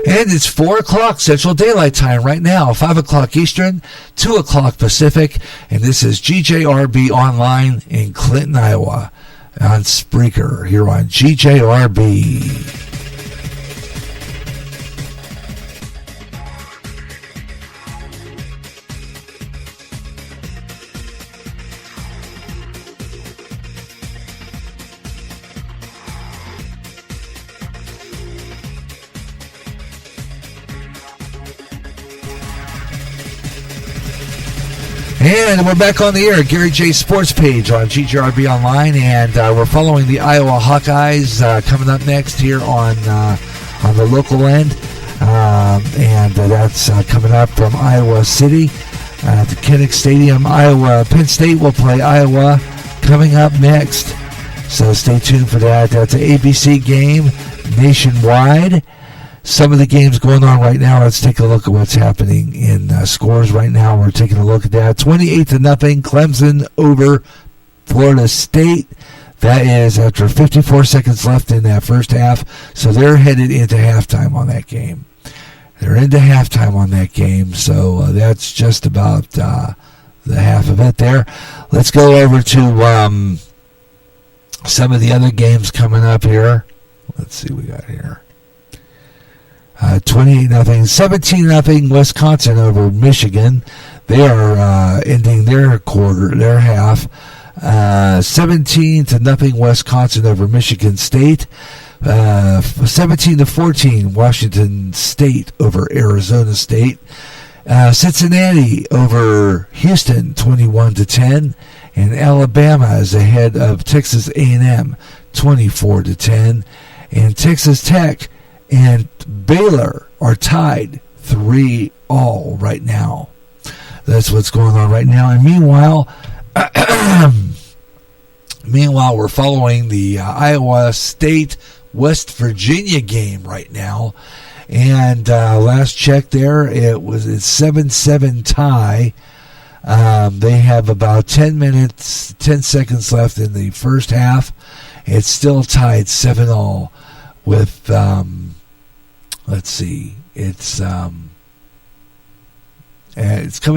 And it's 4 o'clock Central Daylight Time right now, 5 o'clock Eastern, 2 o'clock Pacific. And this is GJRB Online in Clinton, Iowa, on Spreaker, here on GJRB. And we're back on the air, Gary J Sports Page on GGRB Online, and we're following the Iowa Hawkeyes coming up next here on the local end, and that's coming up from Iowa City at the Kinnick Stadium. Penn State will play Iowa coming up next, so stay tuned for that. That's an ABC game nationwide. Some of the games going on right now. Let's take a look at what's happening in scores right now. We're taking a look at that. 28-0, Clemson over Florida State. That is after 54 seconds left in that first half. So they're headed into halftime on that game. So that's just about the half of it there. Let's go over to some of the other games coming up here. Let's see what we got here. 28-0, 17-0 Wisconsin over Michigan. They are ending their half. 17-0 Wisconsin over Michigan State. 17-14 Washington State over Arizona State. Cincinnati over Houston, 21-10, and Alabama is ahead of Texas A&M, 24-10, and Texas Tech and Baylor are tied 3-all right now. That's what's going on right now. And meanwhile, we're following the Iowa State West Virginia game right now. And last check there, it's 7-7 tie. They have about 10 seconds left in the first half. It's still tied 7-all with, let's see, it's coming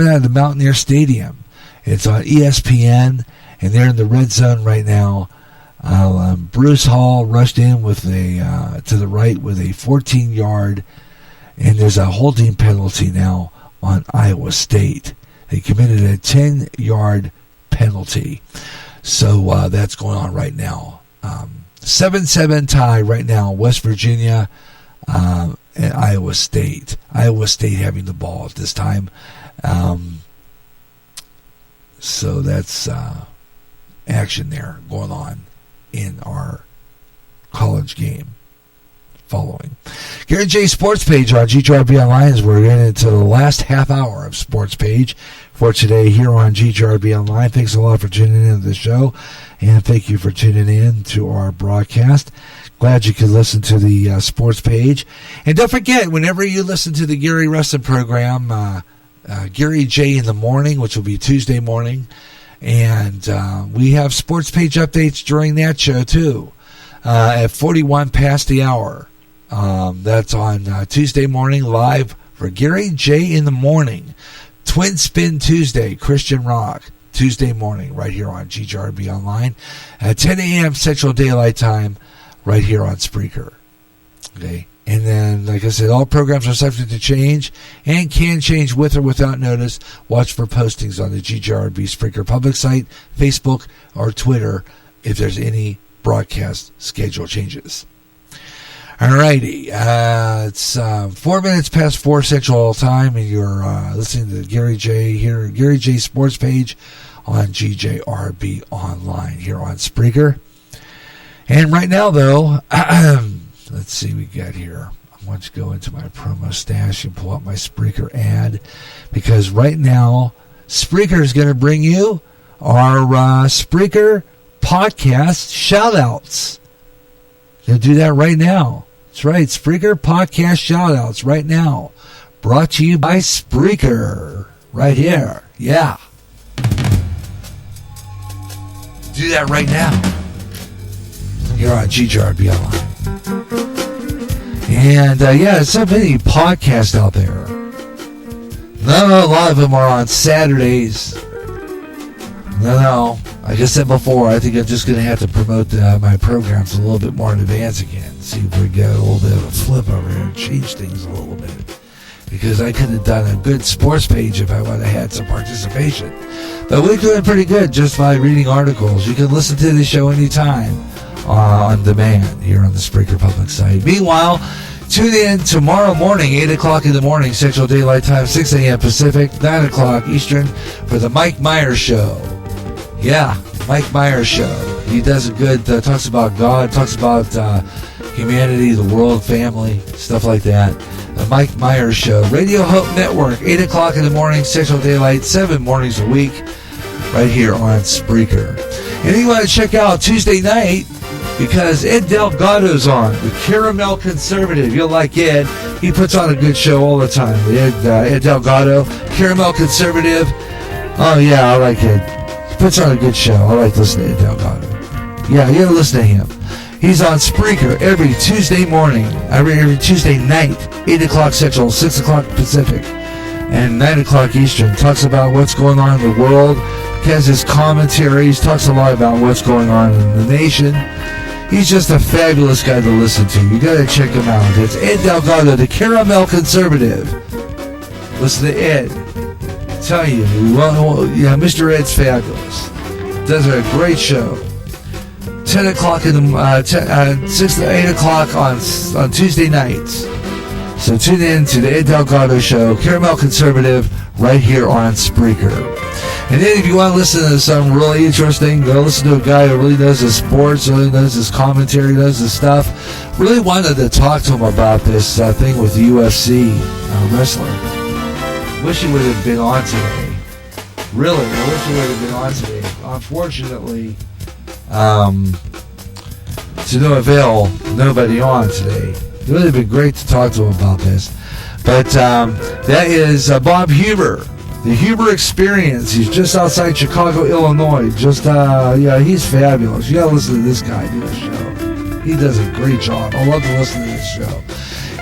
out of the Mountaineer Stadium. It's on ESPN, and they're in the red zone right now. Bruce Hall rushed in with to the right with a 14-yard, and there's a holding penalty now on Iowa State. They committed a 10-yard penalty. So that's going on right now. 7-7 tie right now, West Virginia and Iowa State. Iowa State having the ball at this time. So that's action there going on in our college game following. Gary J Sports Page on GGRB Online as we're getting into the last half hour of Sports Page for today here on GGRB Online. Thanks a lot for tuning in to the show, and thank you for tuning in to our broadcast. Glad you could listen to the Sports Page. And don't forget, whenever you listen to the Gary Wrestling program, Gary J in the morning, which will be Tuesday morning, and we have Sports Page updates during that show too, at 41 past the hour. That's on Tuesday morning, live for Gary J in the morning. Twin Spin Tuesday, Christian Rock, Tuesday morning, right here on GGRB Online at 10 a.m. Central Daylight Time, right here on Spreaker. Okay. And then, like I said, all programs are subject to change and can change with or without notice. Watch for postings on the GGRB Spreaker public site, Facebook, or Twitter if there's any broadcast schedule changes. All righty. It's 4 minutes past 4 Central Time, and you're listening to Gary J here, Gary J Sports Page on GJRB Online here on Spreaker. And right now, though, let's see what we got here. I want to go into my promo stash and pull up my Spreaker ad, because right now, Spreaker is going to bring you our Spreaker podcast shout-outs. They'll do that right now. That's right, Spreaker podcast shout-outs right now. Brought to you by Spreaker. Right here. Yeah. Do that right now. You're on GGRB Online. And there's so many podcasts out there. No, a lot of them are on Saturdays. No. Like I said before, I think I'm just going to have to promote my programs a little bit more in advance again. See if we get a little bit of a flip over here and change things a little bit. Because I could have done a good sports page if I would have had some participation. But we're doing pretty good just by reading articles. You can listen to the show anytime on demand here on the Spreaker Public site. Meanwhile, tune in tomorrow morning, 8 o'clock in the morning, Central Daylight Time, 6 a.m. Pacific, 9 o'clock Eastern, for the Mike Myers Show. Yeah, Mike Myers Show. He does a good, talks about God, talks about humanity, the world, family, stuff like that. The Mike Myers Show. Radio Hope Network, 8 o'clock in the morning, Central Daylight, 7 mornings a week, right here on Spreaker. And you want to check out Tuesday night, because Ed Delgado's on, the Caramel Conservative. You'll like Ed. He puts on a good show all the time. Ed Delgado, Caramel Conservative. Oh, yeah, I like Ed. He puts on a good show. I like listening to Ed Delgado. Yeah, you gotta listen to him. He's on Spreaker every Tuesday morning, every Tuesday night, 8 o'clock Central, 6 o'clock Pacific, and 9 o'clock Eastern. Talks about what's going on in the world. He has his commentaries, talks a lot about what's going on in the nation. He's just a fabulous guy to listen to. You gotta check him out. It's Ed Delgado, the Caramel Conservative. Listen to Ed. I tell you, Mr. Ed's fabulous. Does a great show. 10 o'clock in the 6 to 8 o'clock on Tuesday nights. So tune in to the Ed Delgado Show, Caramel Conservative, right here on Spreaker. And then if you want to listen to something really interesting, go listen to a guy who really knows his sports, really knows his commentary, knows his stuff. Really wanted to talk to him about this thing with the UFC wrestler. Wish he would have been on today. Really, I wish he would have been on today. Unfortunately, to no avail, nobody on today. It would have been great to talk to him about this. But that is Bob Huber, the Huber Experience. He's just outside Chicago, Illinois. He's fabulous. You gotta listen to this guy do a show. He does a great job. I love to listen to this show.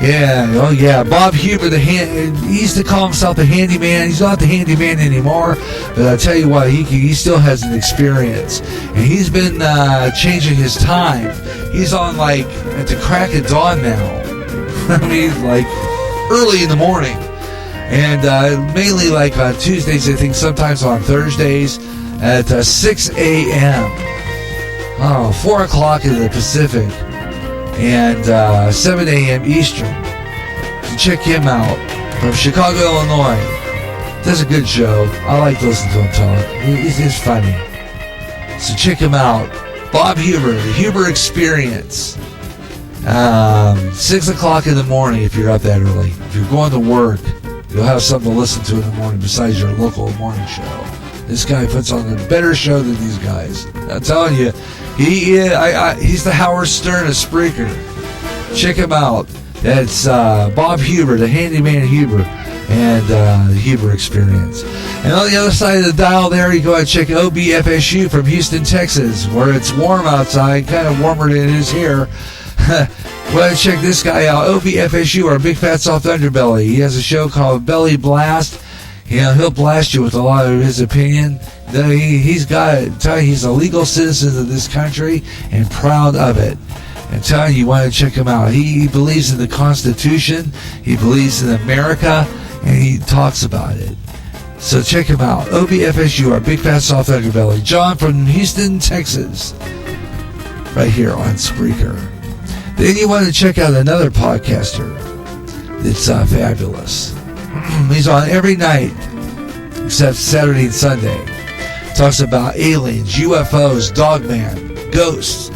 Yeah, Bob Huber, he used to call himself the handyman. He's not the handyman anymore, but I tell you what, he still has an experience, and he's been changing his time. He's on like at the crack of dawn now. I mean, like early in the morning, and mainly like on Tuesdays. I think sometimes on Thursdays at 6 a.m. 4 o'clock in the Pacific. And 7 a.m. Eastern. So check him out from Chicago, Illinois. Does a good show. I like to listen to him talk. He's funny. So check him out. Bob Huber, the Huber Experience. 6 o'clock in the morning if you're up that early. If you're going to work, you'll have something to listen to in the morning besides your local morning show. This guy puts on a better show than these guys. I'm telling you. He's the Howard Stern of Spreaker. Check him out. That's Bob Huber, the Handyman Huber, and the Huber Experience. And on the other side of the dial there, you go and check OBFSU from Houston, Texas, where it's warm outside, kind of warmer than it is here. Well, check this guy out. OBFSU, our big fat soft underbelly. He has a show called Belly Blast. He'll blast you with a lot of his opinion. He's a legal citizen of this country and proud of it. And tell you want to check him out. He believes in the Constitution. He believes in America, and he talks about it. So check him out. OBFSU, our big fat soft underbelly. John from Houston, Texas, right here on Spreaker. Then you want to check out another podcaster that's fabulous. He's on every night except Saturday and Sunday. Talks about aliens, UFOs, Dogman, ghosts.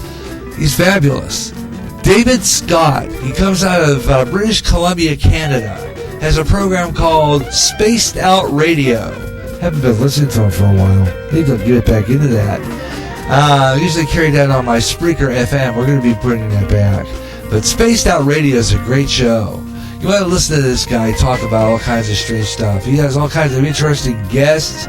He's fabulous. David Scott, he comes out of British Columbia, Canada, has a program called Spaced Out Radio. Haven't been listening to him for a while. Need to get back into that. I usually carry that on my Spreaker FM. We're going to be bringing that back. But Spaced Out Radio is a great show. You want to listen to this guy talk about all kinds of strange stuff. He has all kinds of interesting guests.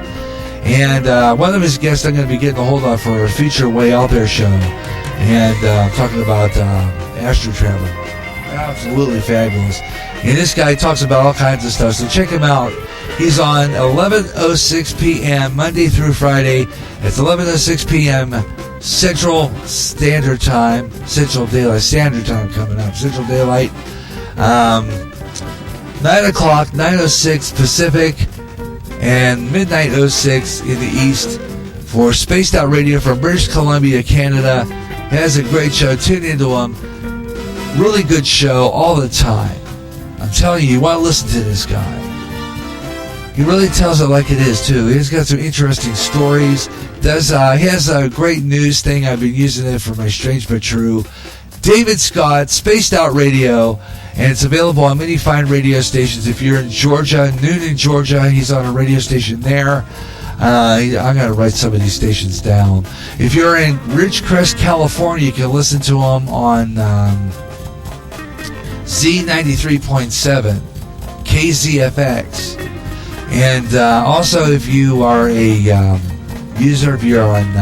And one of his guests I'm going to be getting a hold of for a future Way Out There show. And I'm talking about astro travel. Absolutely fabulous. And this guy talks about all kinds of stuff, so check him out. He's on 11:06 p.m. Monday through Friday. It's 11:06 p.m. Central Standard Time. Central Daylight Standard Time coming up. Central Daylight. 9 o'clock, 9:06 Pacific, and midnight 06 in the East for Spaced Out Radio from British Columbia, Canada. He has a great show. Tune into him. Really good show all the time. I'm telling you, you want to listen to this guy. He really tells it like it is, too. He's got some interesting stories. He has a great news thing. I've been using it for my Strange But True. David Scott, Spaced Out Radio, and it's available on many fine radio stations. If you're in Georgia, Noonan, Georgia, he's on a radio station there. I'm going to write some of these stations down. If you're in Ridgecrest, California, you can listen to him on Z93.7, KZFX. And also, if you are a user, if you're on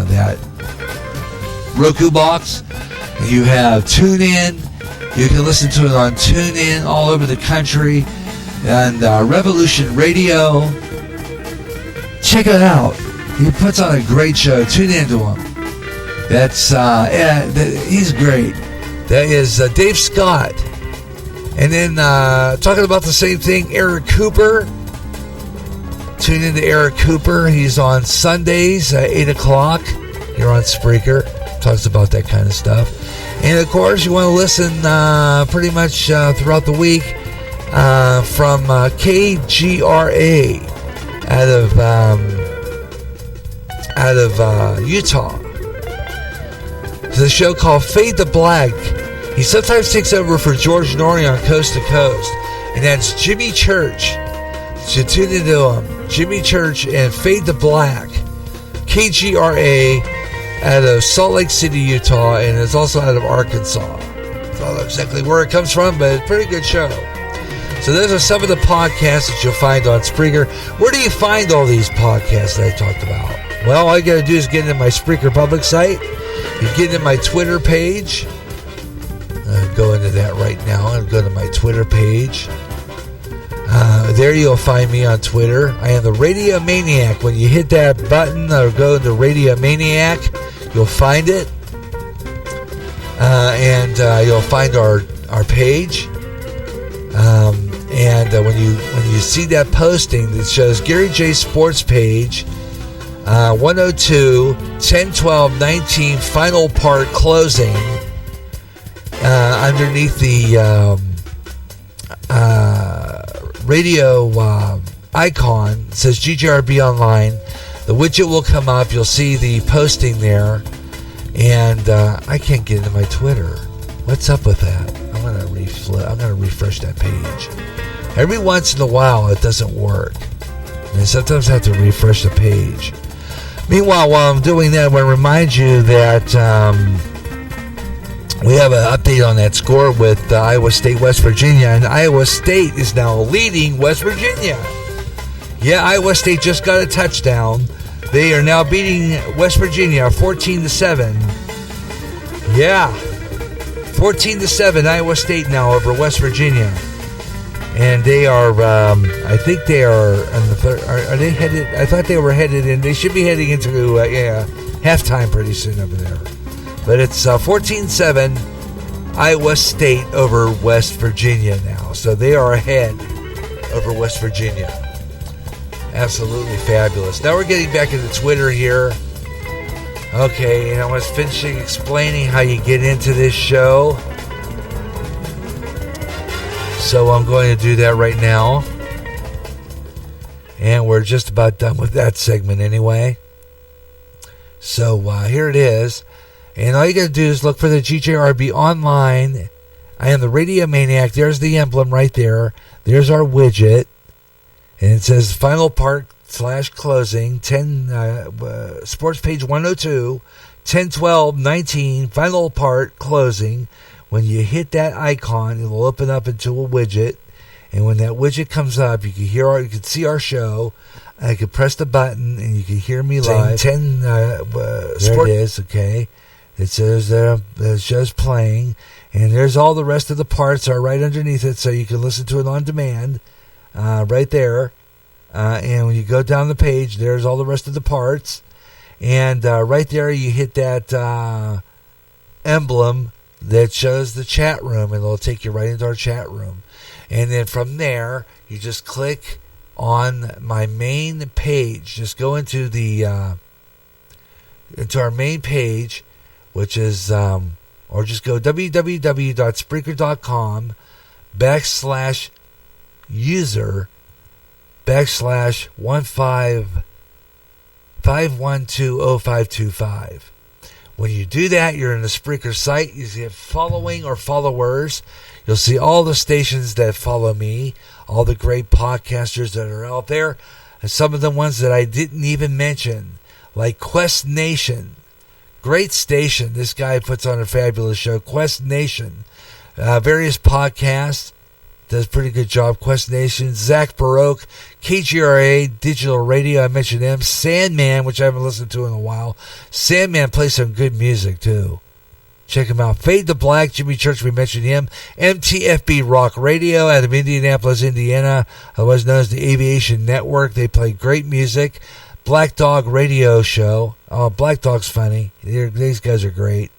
that Roku box, you have TuneIn. You can listen to it on TuneIn all over the country. And Revolution Radio. Check it out. He puts on a great show. Tune into him. That's he's great. That is Dave Scott. And then talking about the same thing, Eric Cooper. Tune into Eric Cooper. He's on Sundays at 8 o'clock here on Spreaker. Talks about that kind of stuff. And of course, you want to listen pretty much throughout the week from KGRA out of Utah. There's a show called Fade to Black. He sometimes takes over for George Norrie on Coast to Coast, and that's Jimmy Church. So tune into him, Jimmy Church and Fade to Black. KGRA out of Salt Lake City, Utah, and it's also out of Arkansas. I don't know exactly where it comes from, but it's a pretty good show. So those are some of the podcasts that you'll find on Spreaker. Where do you find all these podcasts that I talked about? Well, all you got to do is get into my Spreaker public site. You get into my Twitter page. I'll go into that right now. I'll go to my Twitter page. There you'll find me on Twitter. I am the Radio Maniac. When you hit that button or go to Radio Maniac, you'll find it. And you'll find our page. And when you see that posting that shows Gary J Sports Page 102 10/12/19 final part closing, underneath the radio icon, it says GJRB Online. The widget will come up. You'll see the posting there. And I can't get into my Twitter. What's up with that? I'm gonna refresh that page. Every once in a while, it doesn't work, and sometimes I have to refresh the page. Meanwhile, while I'm doing that, I want to remind you that we have an update on that score with Iowa State, West Virginia, and Iowa State is now leading West Virginia. Yeah, Iowa State just got a touchdown. They are now beating West Virginia 14-7. Yeah. 14-7, Iowa State now over West Virginia, and they are. I think they are in the third. Are they headed? I thought they were headed in. They should be heading into halftime pretty soon over there. But it's 14-7, Iowa State over West Virginia now, so they are ahead over West Virginia. Absolutely fabulous. Now we're getting back into Twitter here. Okay, and I was finishing explaining how you get into this show. So I'm going to do that right now. And we're just about done with that segment anyway. So here it is. And all you got to do is look for the GJRB Online. I am the Radio Maniac. There's the emblem right there. There's our widget. And it says final part /closing 10 sports page 102 10/12/19 final part closing. When you hit that icon, it will open up into a widget, and when that widget comes up, you can see our show. I can press the button and you can hear me live. 10 there it is. Okay, It says that the show's playing, and there's all the rest of the parts are right underneath it, so you can listen to it on demand right there. And when you go down the page, there's all the rest of the parts. And right there, you hit that emblem that shows the chat room, and it'll take you right into our chat room. And then from there, you just click on my main page. Just go into our main page, which is, or just go www.spreaker.com/user/5120525. When you do that, you're in the Spreaker site. You see following or followers. You'll see all the stations that follow me, all the great podcasters that are out there, and some of the ones that I didn't even mention, like Quest Nation. Great station. This guy puts on a fabulous show. Quest Nation. Various podcasts. Does a pretty good job. Quest Nation. Zach Baroque. KGRA. Digital Radio. I mentioned them. Sandman, which I haven't listened to in a while. Sandman plays some good music, too. Check him out. Fade to Black. Jimmy Church, we mentioned him. MTFB Rock Radio out of Indianapolis, Indiana. Otherwise known as the Aviation Network. They play great music. Black Dog Radio Show. Oh, Black Dog's funny. These guys are great.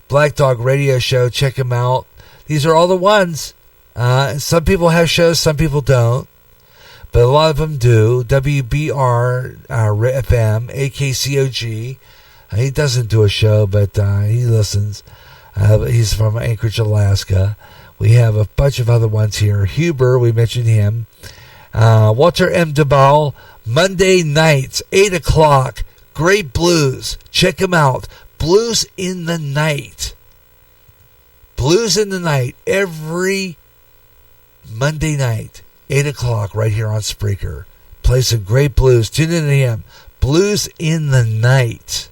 Black Dog Radio Show. Check them out. These are all the ones. Some people have shows, some people don't. But a lot of them do. WBR FM, AKCOG. He doesn't do a show, but he listens. He's from Anchorage, Alaska. We have a bunch of other ones here. Huber, we mentioned him. Walter M. DeBal. Monday nights, 8 o'clock, Great Blues. Check him out. Blues in the Night. Blues in the Night. Every Monday night, 8 o'clock, right here on Spreaker. Play some great blues. Tune in to him. Blues in the Night.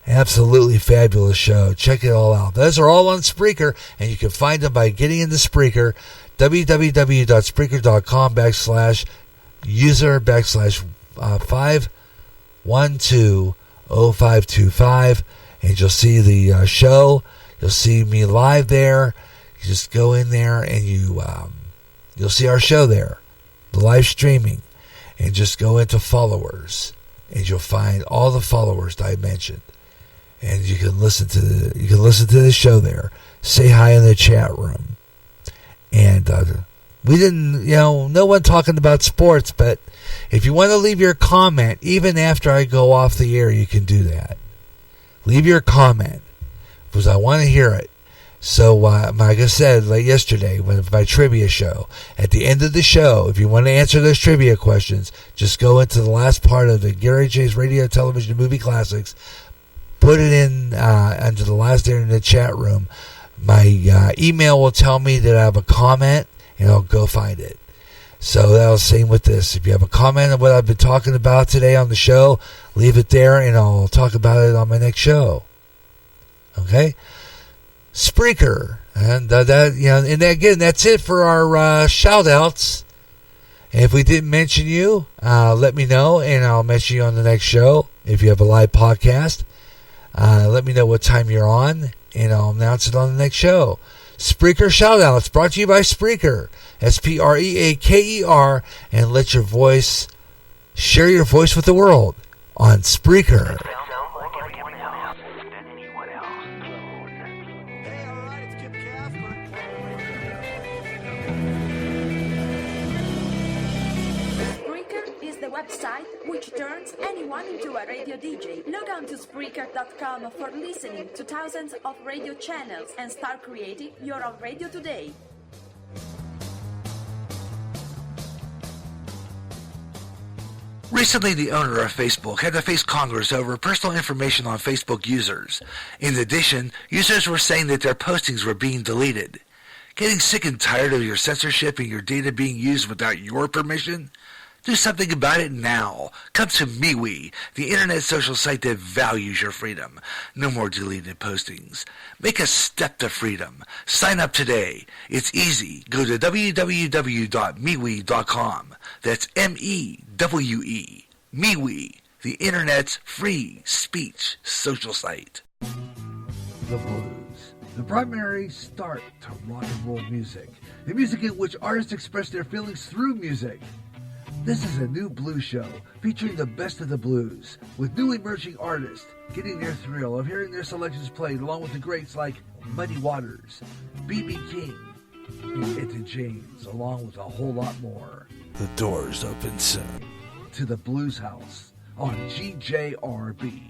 Absolutely fabulous show. Check it all out. Those are all on Spreaker, and you can find them by getting into Spreaker. www.spreaker.com/user/5120525, and you'll see the show. You'll see me live there. You just go in there and you'll see our show there, the live streaming, and just go into followers, and you'll find all the followers that I mentioned, and you can listen to the show there. Say hi in the chat room, and we didn't, no one talking about sports, but if you want to leave your comment, even after I go off the air, you can do that. Leave your comment, because I want to hear it. So, like I said, like yesterday, when my trivia show, at the end of the show, if you want to answer those trivia questions, just go into the last part of the Gary J's Radio, Television, Movie Classics, put it in under the last there in the chat room. My email will tell me that I have a comment, and I'll go find it. So that was the same with this. If you have a comment on what I've been talking about today on the show, leave it there, and I'll talk about it on my next show. Okay? Spreaker. And and again, that's it for our shout-outs. And if we didn't mention you, let me know, and I'll mention you on the next show. If you have a live podcast, let me know what time you're on, and I'll announce it on the next show. Spreaker shout-outs brought to you by Spreaker. Spreaker, and let your voice, share your voice with the world on Spreaker. Website which turns anyone into a radio DJ. Log on to Spreaker.com for listening to thousands of radio channels and start creating your own radio today. Recently, the owner of Facebook had to face Congress over personal information on Facebook users. In addition, users were saying that their postings were being deleted. Getting sick and tired of your censorship and your data being used without your permission? Do something about it now. Come to MeWe, the internet social site that values your freedom. No more deleted postings. Make a step to freedom. Sign up today. It's easy. Go to www.mewe.com. That's MeWe. MeWe. the internet's free speech social site. The blues, the primary start to rock and roll music, the music in which artists express their feelings through music. This is a new blues show featuring the best of the blues, with new emerging artists getting their thrill of hearing their selections played along with the greats like Muddy Waters, B.B. King, and Etta James, along with a whole lot more. The doors open soon to the Blues House on GJRB.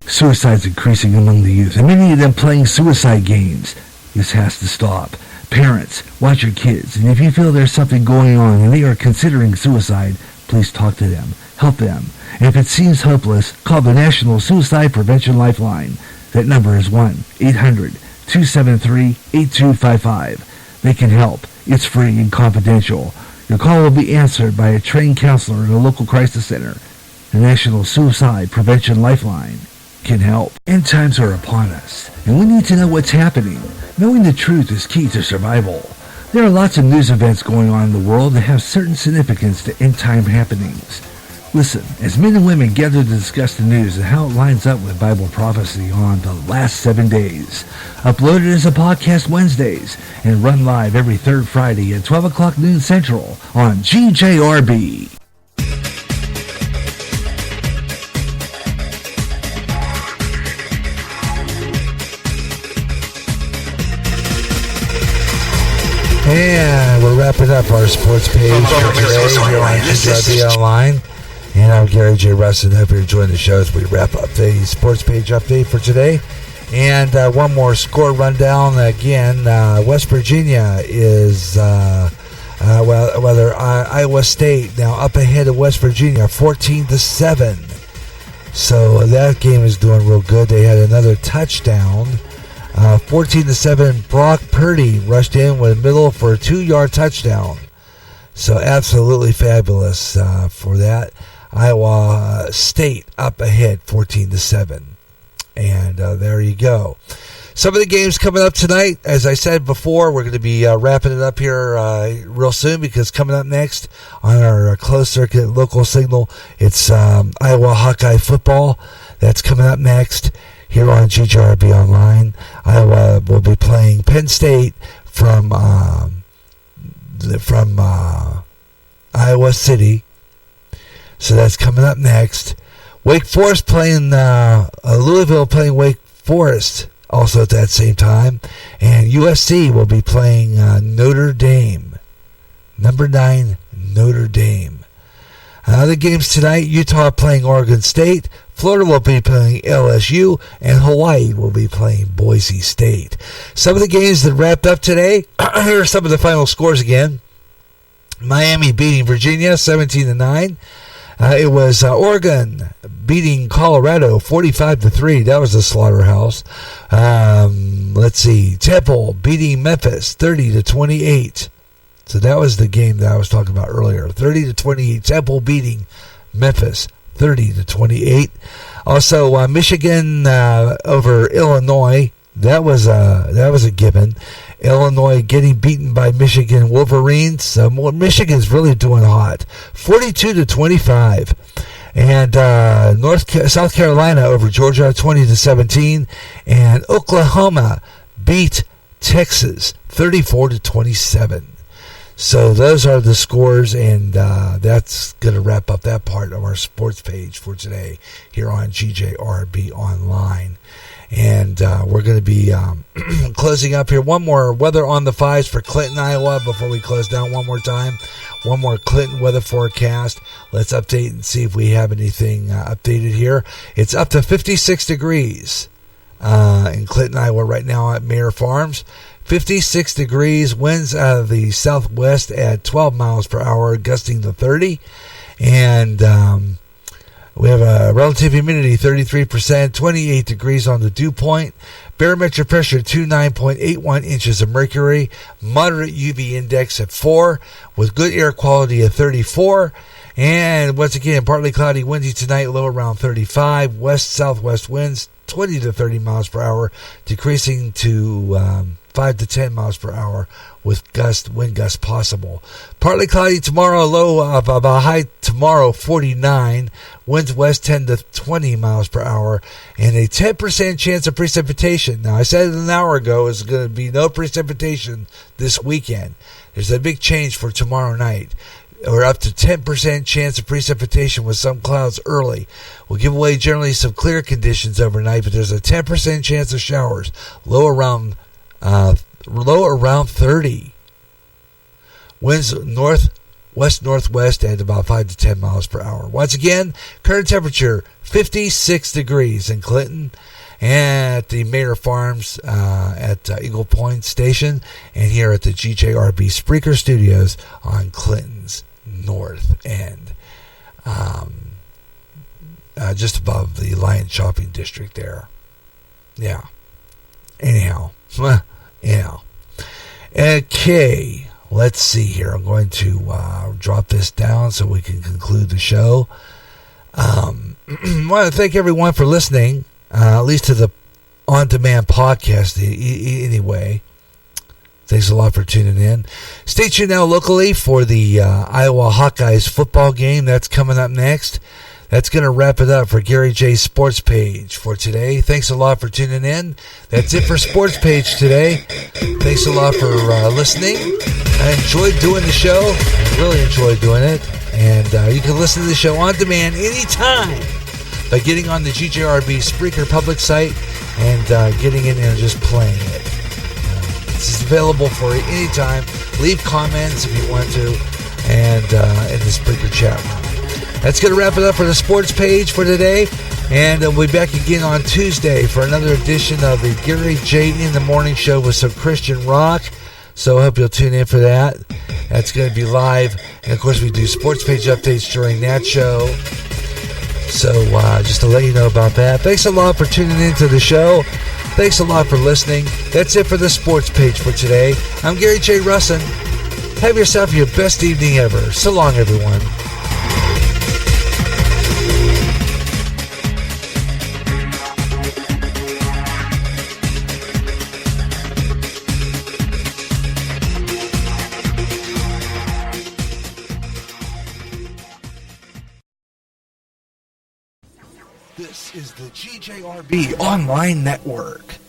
Suicide's increasing among the youth, and many of them playing suicide games. This has to stop. Parents, watch your kids, and if you feel there's something going on and they are considering suicide, please talk to them, help them. And if it seems hopeless, call the National Suicide Prevention Lifeline. That number is 1-800-273-8255. They can help. It's free and confidential. Your call will be answered by a trained counselor in a local crisis center. The National Suicide Prevention Lifeline can help. End times are upon us, and we need to know what's happening. Knowing the truth is key to survival. There are lots of news events going on in the world that have certain significance to end time happenings. Listen, as men and women gather to discuss the news and how it lines up with Bible prophecy on the last 7 days. Uploaded as a podcast Wednesdays and run live every third Friday at 12 o'clock noon Central on GJRB. And we're wrapping up our sports page for today here on GJRB Online. And I'm Gary J. Rustin. Hope you're enjoying the show as we wrap up the sports page update for today. And one more score rundown. Again, West Virginia is, Iowa State now up ahead of West Virginia 14-7. So that game is doing real good. They had another touchdown. 14-7, Brock Purdy rushed in with a middle for a 2-yard touchdown. So absolutely fabulous for that. Iowa State up ahead 14-7. And there you go. Some of the games coming up tonight, as I said before, we're going to be wrapping it up here real soon, because coming up next on our closed circuit local signal, it's Iowa Hawkeye football. That's coming up next here on GJRB Online. Iowa will be playing Penn State from Iowa City. So that's coming up next. Wake Forest playing Louisville playing Wake Forest also at that same time. And USC will be playing Notre Dame. Number 9, Notre Dame. Other games tonight, Utah playing Oregon State. Florida will be playing LSU, and Hawaii will be playing Boise State. Some of the games that wrapped up today, here are some of the final scores again. Miami beating Virginia 17-9. It was Oregon beating Colorado 45-3. That was a slaughterhouse. Let's see. Temple beating Memphis 30-28. So that was the game that I was talking about earlier. 30-28. Temple beating Memphis 30-28. Also, Michigan over Illinois. That was a given. Illinois getting beaten by Michigan Wolverines. Michigan's really doing hot. 42-25. And South Carolina over Georgia 20-17. And Oklahoma beat Texas 34-27. So those are the scores, and that's going to wrap up that part of our sports page for today here on GJRB Online. And we're going to be closing up here. One more weather on the 5s for Clinton, Iowa before we close down one more time. One more Clinton weather forecast. Let's update and see if we have anything updated here. It's up to 56 degrees in Clinton, Iowa right now at Mayer Farms. 56 degrees, winds out of the southwest at 12 miles per hour, gusting to 30. And we have a relative humidity 33%, 28 degrees on the dew point. Barometric pressure 29.81 inches of mercury. Moderate UV index at 4, with good air quality at 34. And once again, partly cloudy, windy tonight, low around 35. West-southwest winds 20 to 30 miles per hour, decreasing to 5 to 10 miles per hour with wind gusts possible. Partly cloudy tomorrow, low of about high tomorrow 49, winds west 10 to 20 miles per hour, and a 10% chance of precipitation. Now, I said it an hour ago, it's going to be no precipitation this weekend. There's a big change for tomorrow night. Or up to 10% chance of precipitation with some clouds early. Will give away generally some clear conditions overnight, but there's a 10% chance of showers, low around 30. Winds west-northwest at about 5 to 10 miles per hour. Once again, current temperature 56 degrees in Clinton at the Mayer Farms at Eagle Point Station, and here at the GJRB Spreaker Studios on Clinton's North End, just above the Lion Shopping District there. Yeah. Anyhow. Okay. Let's see here. I'm going to drop this down so we can conclude the show. I want to thank everyone for listening, at least to the on-demand podcast anyway. Thanks a lot for tuning in. Stay tuned now locally for the Iowa Hawkeyes football game. That's coming up next. That's going to wrap it up for Gary J Sports Page for today. Thanks a lot for tuning in. That's it for Sports Page today. Thanks a lot for listening. I enjoyed doing the show. I really enjoyed doing it. And you can listen to the show on demand anytime by getting on the GJRB Spreaker public site and getting in there and just playing it. It's available for you anytime. Leave comments if you want to, and in the Spreaker chat room. That's going to wrap it up for the Sports Page for today, and we'll be back again on Tuesday for another edition of the Gary J in the Morning Show with some Christian rock. So I hope you'll tune in for that. That's going to be live, and of course we do Sports Page updates during that show. So just to let you know about that. Thanks a lot for tuning into the show. Thanks a lot for listening. That's it for the Sports Page for today. I'm Gary J. Russin. Have yourself your best evening ever. So long, everyone. This is the GJRB Online Network.